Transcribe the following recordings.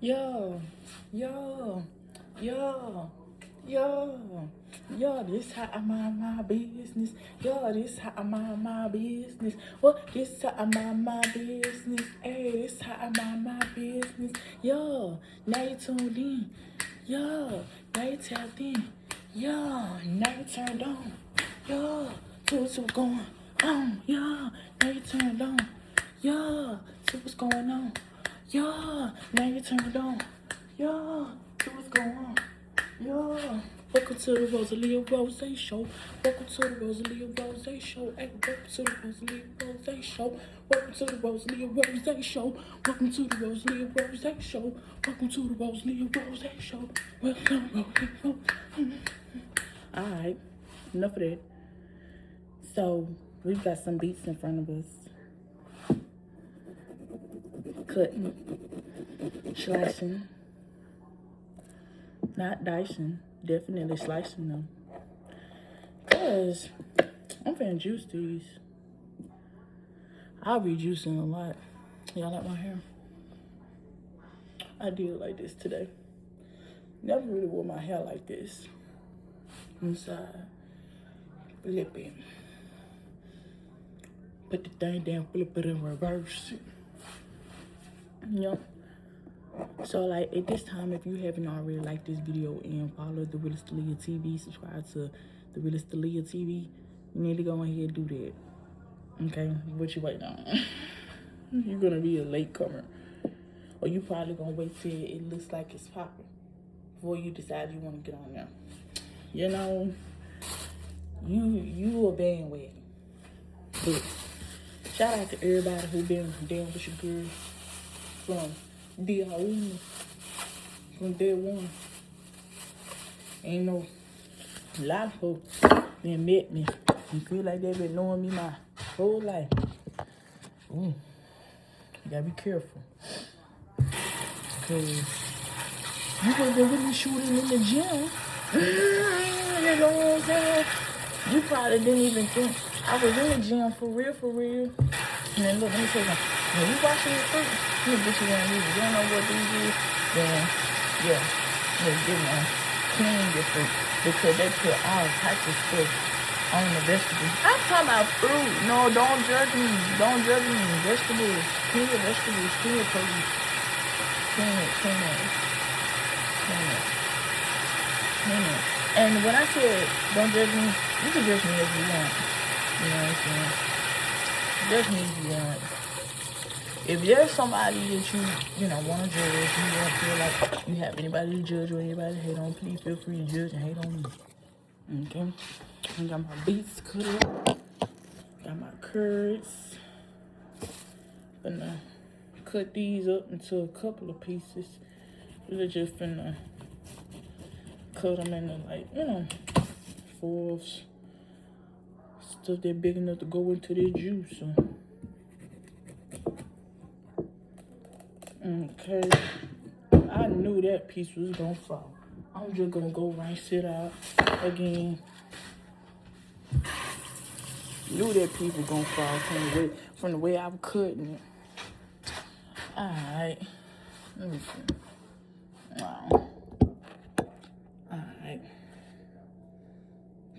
Yo, yo, yo, yo, this how I mind my business. Yo, this how I mind my business. What? This how I mind my business. Hey, this how I mind my business. Yo, now you tuned in. Yo, now you tapped in. Yo, now you turned on. Yo, see what's going on. Yo, now you turned on. Yo, see what's going on. Yo, now you turned on. Yo, see what's going on. Yo, welcome to the RÓZALIA ROSÉ Show. Welcome to the RÓZALIA ROSÉ Show. Hey, welcome to the RÓZALIA ROSÉ Show. Welcome to the RÓZALIA ROSÉ Show. Welcome to the RÓZALIA ROSÉ Show. Welcome to the RÓZALIA ROSÉ Show. Welcome. Alright, enough of that. So, we've got some beats in front of us. Cutting, slicing, not dicing, definitely slicing them. Cause I'm finna juice these. I'll be juicing a lot. Y'all like my hair? I did it like this today. Never really wore my hair like this. Inside, flip it. Put the thing down, flip it in reverse. Yep. So like at this time, if you haven't already liked this video and follow TheRealistAliyah TV, subscribe to TheRealistAliyah TV, you need to go ahead and do that. Okay, what you waiting on? You're gonna be a latecomer, or you probably gonna wait till it looks like it's popping before you decide you want to get on there. You know, you a bandwagon. But shout out to everybody who been down with your girl from day one. Ain't no lot of folks that met me and feel like they been knowing me my whole life. Ooh, you gotta be careful. Cause you could be really shooting in the gym. You know what I'm saying? You probably didn't even think I was in the gym for real. And then look, let me tell you something. When you washing your fruit, you get you one of these. You don't know what these is, then yeah, get one. Clean your fruit. Because they put all types of stuff on the vegetables. I'm talking about fruit. No, don't judge me. Don't judge me. Vegetables. Clean your vegetables. Clean your produce. Clean it. And when I said don't judge me, you can judge me if you want. You know what I'm saying? Judge me if you want. If there's somebody that you want to judge, you don't feel like you have anybody to judge or anybody to hate on, please feel free to judge and hate on me. Okay? I got my beets cut up. Got my curds. Finna cut these up into a couple of pieces. We're just finna cut them into like, fourths. Stuff that big enough to go into this juice. So. Okay, I knew that piece was gonna fall. I'm just gonna go rinse it out again. Knew that piece was gonna fall from the way I was cutting it. Alright, let me see. Wow. Alright.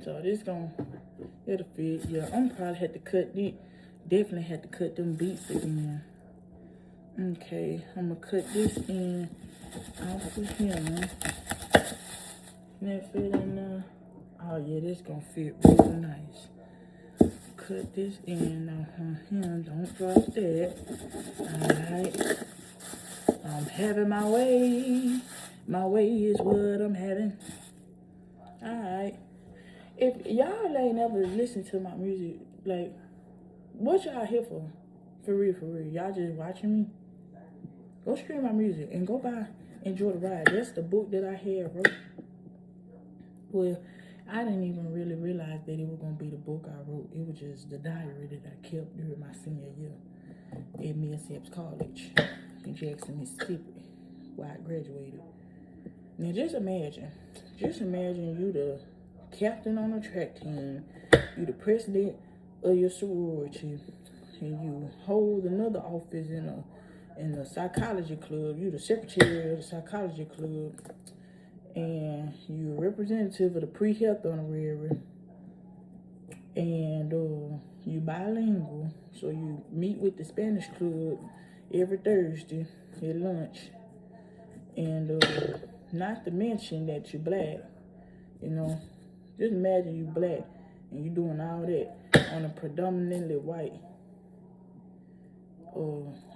So this it'll fit. Yeah, I'm probably had to cut it. Definitely had to cut them beets again. Okay, I'm gonna cut this in off of him. That fit in there. Oh yeah, this gonna fit really nice. Cut this in off of him. Don't drop that. Alright. I'm having my way. My way is what I'm having. Alright. If y'all ain't never listened to my music, like, what y'all here for? For real. Y'all just watching me? Go stream my music and go buy Enjoy the Ride. That's the book that I had wrote. Well, I didn't even really realize that it was going to be the book I wrote. It was just the diary that I kept during my senior year at Mississippi College in Jackson, Mississippi, where I graduated. Now, just imagine you the captain on a track team, you the president of your sorority, and you hold another office in in the psychology club. You the secretary of the psychology club. And you're a representative of the pre-health honorary. And you bilingual. So you meet with the Spanish club every Thursday at lunch. And not to mention that you're black. You know, just imagine you black and you doing all that on a predominantly white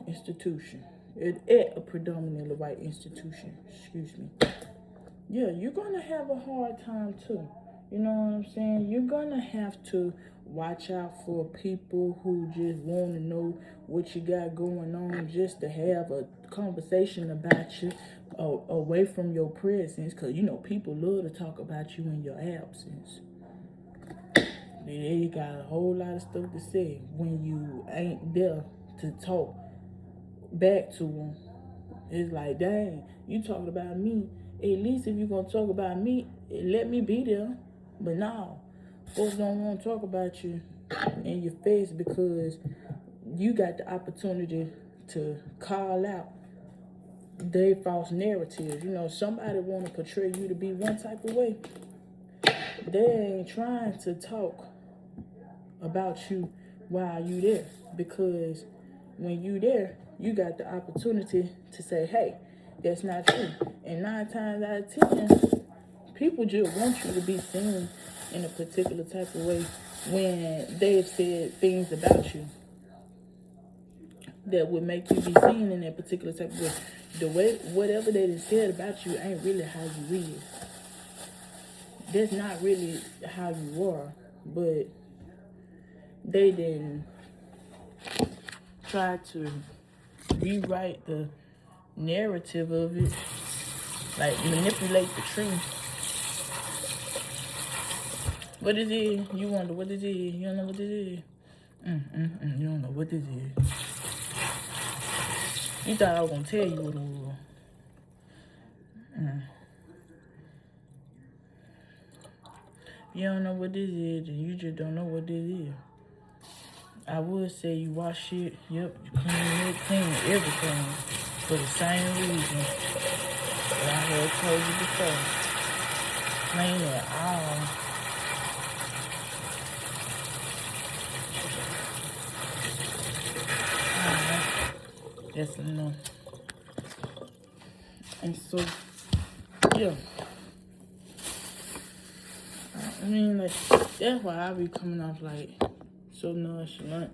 institution. At a predominantly white institution, excuse me. Yeah, you're gonna have a hard time too. You know what I'm saying? You're gonna have to watch out for people who just want to know what you got going on just to have a conversation about you away from your presence. Because, you know, people love to talk about you in your absence. They got a whole lot of stuff to say when you ain't there to talk back to them. It's like, dang, you talking about me. At least if you're going to talk about me, let me be there. But no, folks don't want to talk about you in your face because you got the opportunity to call out their false narratives. You know, somebody want to portray you to be one type of way. They ain't trying to talk about you while you there, because when you there, you got the opportunity to say, hey, that's not true. And 9 times out of 10, people just want you to be seen in a particular type of way when they've said things about you that would make you be seen in that particular type of way. The way, whatever they done said about you ain't really how you is. That's not really how you are, but they didn't try to rewrite the narrative of it, like manipulate the truth. What is it? You wonder what this is. You don't know what this is. You don't know what this is. You thought I was gonna tell you what it was. You don't know what this is, and you just don't know what this is. I would say you wash it, yep, you clean everything for the same reason that I had told you before. Clean it all. Alright, that's enough. And so, yeah. I mean, like, that's why I be coming off like so nonchalant.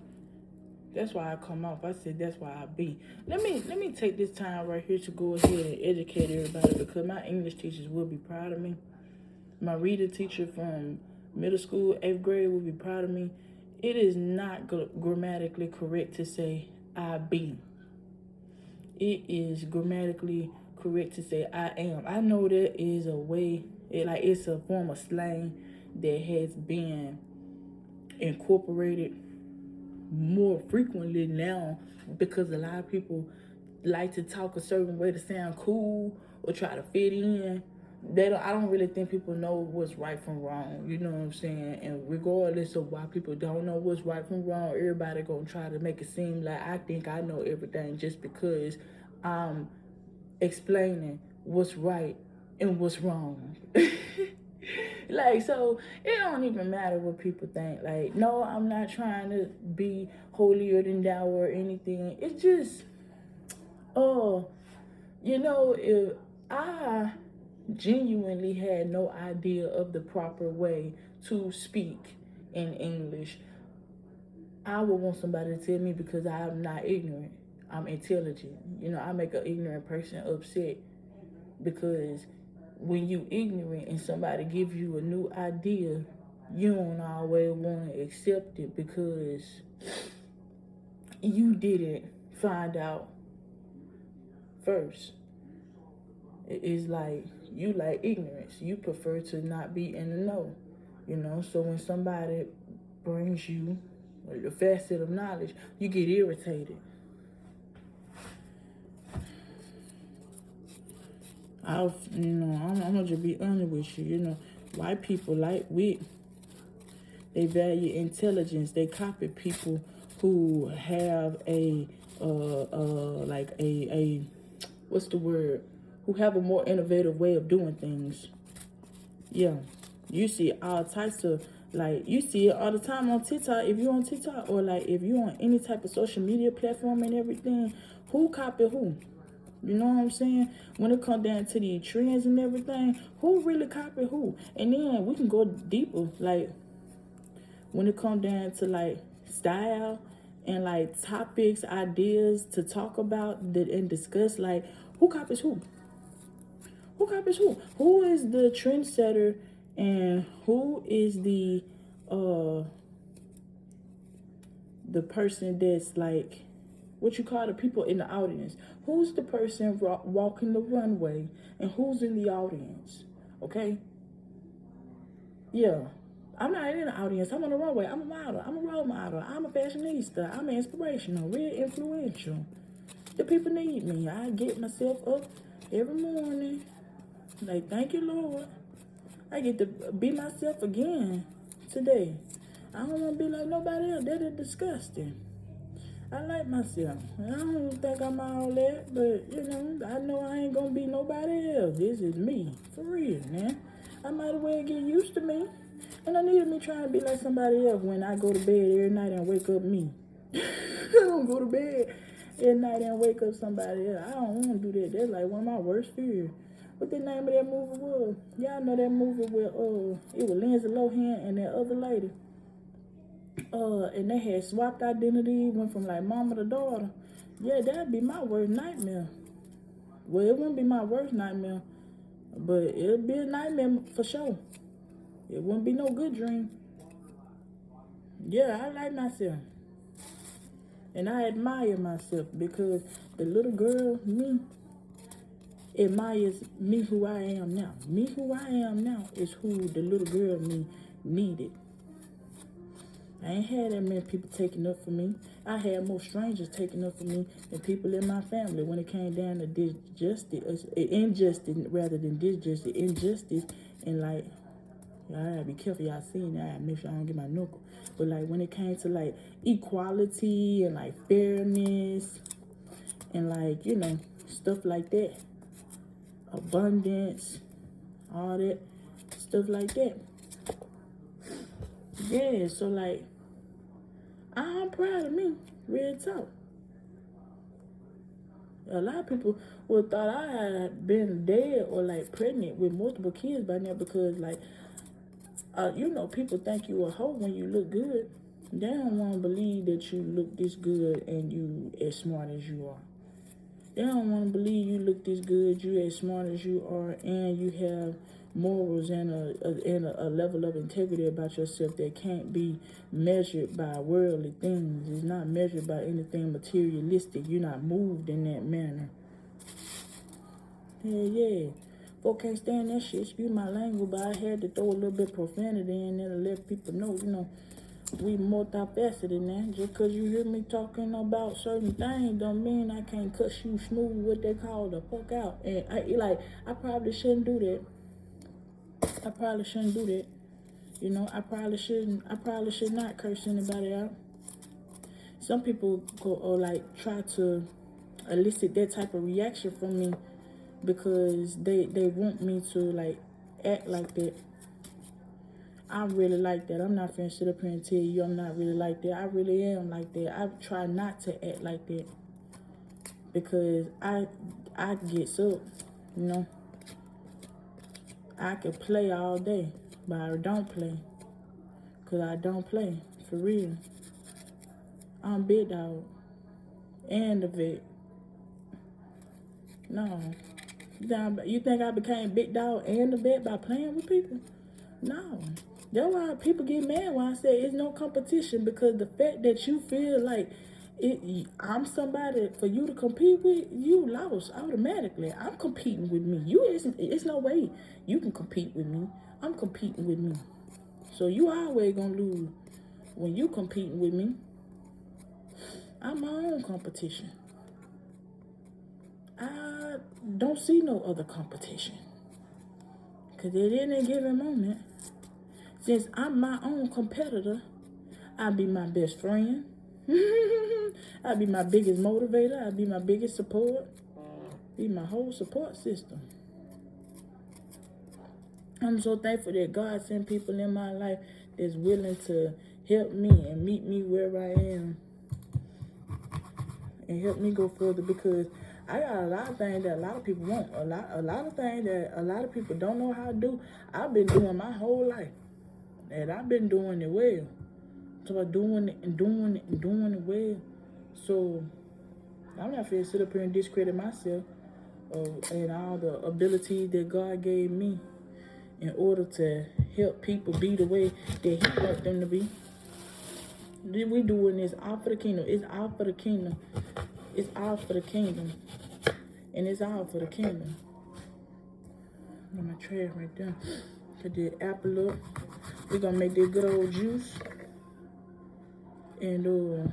That's why I come off. I said that's why I be. Let me take this time right here to go ahead and educate everybody, because my English teachers will be proud of me. My reading teacher from middle school, 8th grade, will be proud of me. It is not grammatically correct to say I be. It is grammatically correct to say I am. I know there is a way, it's a form of slang that has been incorporated more frequently now, because a lot of people like to talk a certain way to sound cool or try to fit in. I don't really think people know what's right from wrong. You know what I'm saying? And regardless of why people don't know what's right from wrong, everybody gonna try to make it seem like I think I know everything just because I'm explaining what's right and what's wrong. Like, so it don't even matter what people think. Like, no, I'm not trying to be holier than thou or anything. It's just, you know, if I genuinely had no idea of the proper way to speak in English, I would want somebody to tell me, because I'm not ignorant. I'm intelligent. You know, I make an ignorant person upset, because when you ignorant and somebody gives you a new idea, you don't always want to accept it because you didn't find out first. It's like, you like ignorance. You prefer to not be in the know, you know? So when somebody brings you a facet of knowledge, you get irritated. I'm gonna just be honest with you. You know, white people like wit. They value intelligence. They copy people who have a like a what's the word? Who have a more innovative way of doing things. Yeah, you see all types of, like, you see it all the time on TikTok. If you're on TikTok, or like if you're on any type of social media platform and everything, who copy who? You know what I'm saying? When it comes down to the trends and everything, who really copy who? And then we can go deeper, like when it comes down to like style and like topics, ideas to talk about and discuss, like who copies who? Who copies who? Who is the trendsetter and who is the person that's like, what you call the people in the audience? Who's the person walking the runway and who's in the audience? Okay? Yeah. I'm not in the audience. I'm on the runway. I'm a model. I'm a role model. I'm a fashionista. I'm inspirational, real influential. The people need me. I get myself up every morning. Like, thank you, Lord. I get to be myself again today. I don't want to be like nobody else. That is disgusting. I like myself. I don't think I'm all that, but you know I ain't gonna be nobody else. This is me, for real, man. I might as well get used to me. And I need me trying to be like somebody else when I go to bed every night and wake up me. I don't go to bed every night and wake up somebody else. I don't want to do that. That's like one of my worst fears. What the name of that movie was? Y'all know that movie with it was Lindsay Lohan and that other lady. And they had swapped identity, went from like mama to daughter. Yeah, that'd be my worst nightmare. Well, it wouldn't be my worst nightmare, but it'll be a nightmare for sure. It wouldn't be no good dream. Yeah, I like myself. And I admire myself because the little girl, me, admires me who I am now. Me who I am now is who the little girl me needed. I ain't had that many people taking up for me. I had more strangers taking up for me than people in my family when it came down to this injustice rather than disjustice, injustice, and like, I gotta be careful, y'all seen that. I gotta make sure I don't get my knuckle. But like when it came to like equality and like fairness and like, you know, stuff like that, abundance, all that stuff like that. Yeah, so like, I'm proud of me, real talk. A lot of people would have thought I had been dead or like pregnant with multiple kids by now because like, you know, people think you a hoe when you look good. They don't want to believe that you look this good and you as smart as you are. They don't want to believe you look this good, you as smart as you are, and you have morals and a level of integrity about yourself that can't be measured by worldly things. It's not measured by anything materialistic. You're not moved in that manner. Yeah. Folk can't stand that shit. Excuse my language, but I had to throw a little bit of profanity in there to let people know, you know, we multifaceted now. Just because you hear me talking about certain things don't mean I can't cut you smooth, what they call the fuck out. And I probably shouldn't do that. I probably shouldn't do that. You know, I probably should not curse anybody out. Some people go or like try to elicit that type of reaction from me because they want me to like act like that. I'm really like that. I'm not finna sit up here and tell you I'm not really like that. I really am like that. I try not to act like that because I get so, you know. I could play all day, but I don't play. Because I don't play, for real. I'm big dog. And the vet. No. You think I became big dog and the vet by playing with people? No. That's why people get mad when I say it's no competition, because the fact that you feel like I'm somebody for you to compete with, you lost automatically. I'm competing with me. It's no way you can compete with me. I'm competing with me. So you always gonna lose when you competing with me. I'm my own competition. I don't see no other competition. Because at any given moment, since I'm my own competitor, I'll be my best friend. I'll be my biggest motivator. I'll be my biggest support. Be my whole support system. I'm so thankful that God sent people in my life that's willing to help me and meet me where I am and help me go further, because I got a lot of things that a lot of people want. A lot of things that a lot of people don't know how to do. I've been doing my whole life. And I've been doing it well. So I'm doing it and doing it and doing it well. So I'm not finna sit up here and discredit myself and all the abilities that God gave me in order to help people be the way that He wants them to be. We doing this all for the kingdom. It's all for the kingdom. It's all for the kingdom. And it's all for the kingdom. Got my trash right there. Put the apple up. We're gonna make this good old juice. And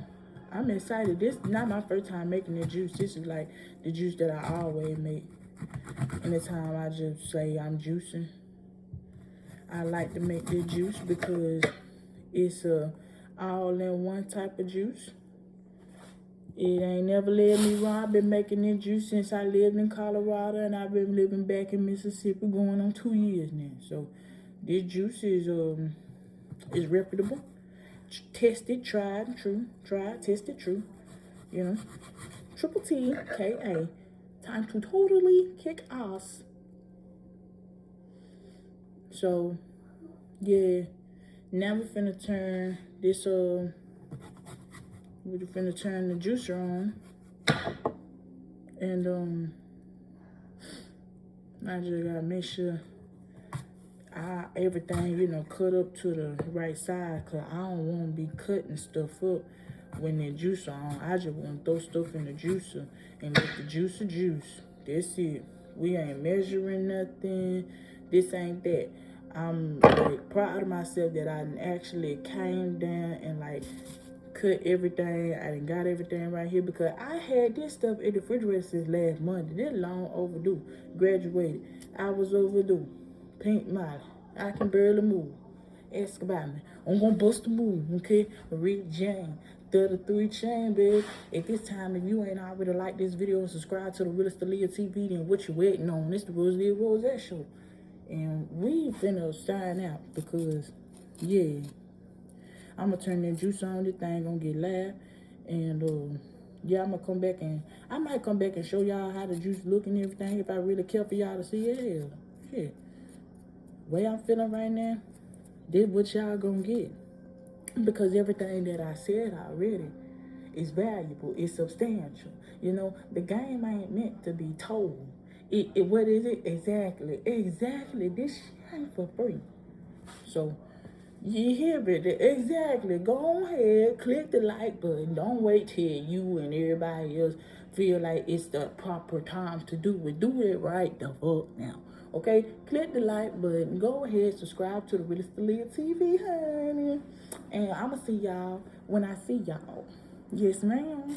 I'm excited. This is not my first time making the juice. This is like the juice that I always make. Anytime I just say I'm juicing, I like to make this juice because it's a all-in-one type of juice. It ain't never led me wrong. I've been making this juice since I lived in Colorado, and I've been living back in Mississippi going on 2 years now. So this juice is reputable. Tested, tried, true. Tried, tested, true. You know, triple T, K-A. Time to totally kick ass. So, yeah. Now we're finna turn this, we're finna turn the juicer on. And, I just gotta make sure everything, you know, cut up to the right size, because I don't want to be cutting stuff up when the juicer on. I just want to throw stuff in the juicer and let the juicer juice. That's it. We ain't measuring nothing. This ain't that. I'm like proud of myself that I actually came down and like cut everything. I done got everything right here, because I had this stuff in the refrigerator since last Monday. This long overdue. Graduated. I was overdue. Pink Molly. I can barely move. Ask about me. I'm gonna bust a move, okay? Marie Jane. 33 chain, babe. At this time, if you ain't already liked this video and subscribe to the RealistAliyah TV, then what you waiting on? It's the ROSÉ show. And we finna sign out because, yeah, I'm gonna turn that juice on. This thing gonna get live. And, yeah, I'm gonna come back and I might come back and show y'all how the juice look and everything if I really care for y'all to see it. Shit. Way I'm feeling right now, this what y'all gonna get. Because everything that I said already is valuable, it's substantial. You know, the game ain't meant to be told. What is it? Exactly. This shit ain't for free. So, you hear it. Exactly. Go ahead, click the like button. Don't wait till you and everybody else feel like it's the proper time to do it. Do it right the fuck now. Okay? Click the like button. Go ahead, subscribe to the RealistAliyah TV, honey. And I'ma see y'all when I see y'all. Yes, ma'am.